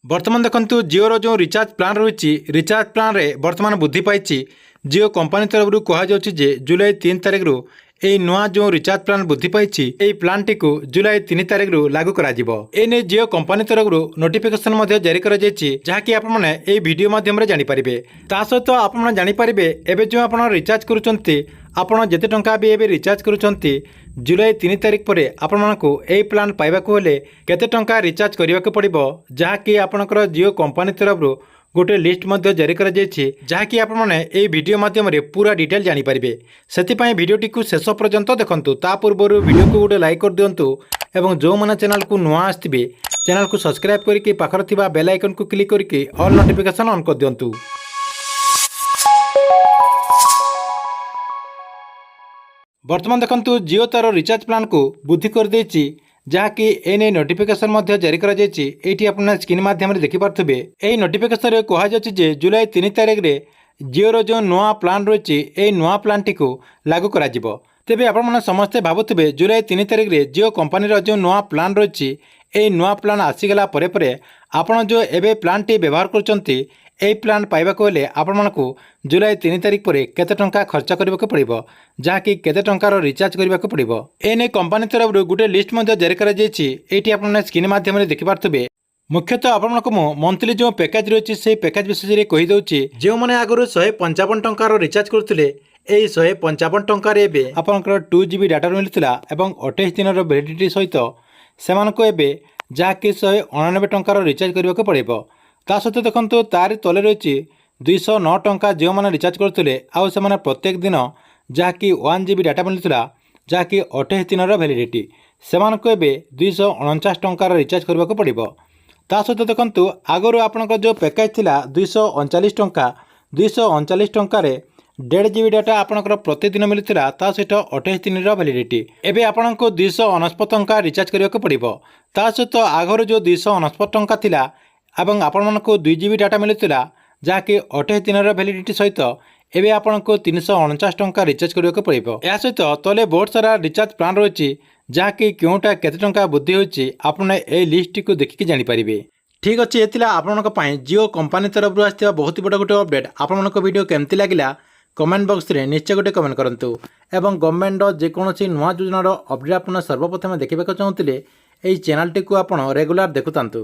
बर्तमान देखंतु जिओ जो रिचार्ज प्लान रही रिचार्ज प्लान रे बर्तमान वृद्धि पाई जिओ कंपनी तरफ कहुच्छे जे जुलाई 3 तारिख रु এই নূয়া যে রিচার্জ প্লান বৃদ্ধি পাইছি এই প্লানটি জুলাই 3 তারিখ রু লাগু করা যাব। এনে জিও কোম্পানি তরফ নোটিফিকেশন জারি করা যাইছি যাকি আপনারা এই ভিডিও মাধ্যমে জানিপারে। তা সহিত আপনারা জানিপারে এবে যে আপনার রিচার্জ করছেন আপনার যেতে টঙ্কা भी এবে রিচার্জ করছেন জুলাই 3 তারিখ পরে আপনার এই প্লান পাইবা হলে কেতে টঙ্কা রিচার্জ করা পড়ব যাকি আপনার জিও কোম্পানি তরফ गोटे लिस्ट जारी कर जहाँकि आपने ये वीडियो माध्यम पूरा डिटेल जानीपारे से भिडटी को शेष पर्यंत देखूँ। ता पूर्व वीडियो को गोटे लाइक कर दिंतु और जो मैंने चैनल को नुआ आसवे चैनल को सब्सक्राइब करके पाखर थिबा बेल आइकन को क्लिक करके ऑल नोटिफिकेशन ऑन कर दिंतु। वर्तमान देखंतु जियो तार रिचार्ज प्लान को वृद्धि कर देछि जहाँकि एने नोटिफिकेशन जारी कर ये अपना स्क्रीन माध्यम देखिपे। यही नोटिफिकेशन कहुच्छे जुलाई 3 तारिख रे जिओर जो नुआ प्लान रही है नुआ प्लान टी लागू कर तेज आपण समस्ते भावुवे जुलाई 3 तारिख रे जिओ कंपनी जो नुआ प्लान रही है नुआ प्लान आसीगला आपण जो एवं प्लान टी व्यवहार कर प्लान पाइबा हेले आपण को जुलाई 3 तारिख पर केते टंका खर्च करने पड़ो जहाँकि केते टंकार रिचार्ज करने पड़ो। एने कंपनी तरफ गोटे लिस्ट जारी कर आपने स्क्रीन माध्यम देखिपे। मुख्यतः आपण को मंथली जो पैकेज रही है पैकेज विषय में कहीदे जो मैंने आगुरी 155 टंकार रिचार्ज करते 155 टंकार आपंकर 2 GB डाटा मिलता और 28 दिन वैलिडिटी सहित से जहाँकि 199 टंकार रिचार्ज करने पड़ो। ता सहित देखो तार तले रही 209 टंका जो मैंने रिचार्ज करते आउ से प्रत्येक दिन जहाँकि 1 GB डाटा मिलता जहाँकि 28 दिन वैलिडिटी से 249 टंकार रिचार्ज करने पड़ो। ता सहित देखो आगु आपण जो पैकेज थी 239 टंका 239 टंकार 1.5 GB डाटा आपंकर प्रतिदिन मिलता ता सहित 28 दिन वैलिडिटी एवं आपण को 249 टंका रिचार्ज करने पड़ो। ता सहित आगर जो 249 टंका थिला एवं आपण को 2 GB डाटा मिलता जहाँकि 28 दिन वैलिडिटी सहित एवं आपण को 349 टंका रिचार्ज करने पड़ो। या सहित तले बहुत सारा रिचार्ज प्लान रही जहाँकि क्योंटा केते टंका वृद्धि होची आपने ए लिस्ट को देखिक जानीपारे। ठीक अच्छे ये आपण जिओ कंपनी तरफ आसता बहुत बड़ा गोटे अपडेट। आपण वीडियो केमती लगिला कमेंट बॉक्स रे निश्चय गोटे कमेंट करंतु एवं गवर्नमेंट जेकोसी नुआ योजनार अपडेट आप सर्वप्रथम देखा चाहूँगे यही चैनल टी को आप रेगुलर देखुतांतु।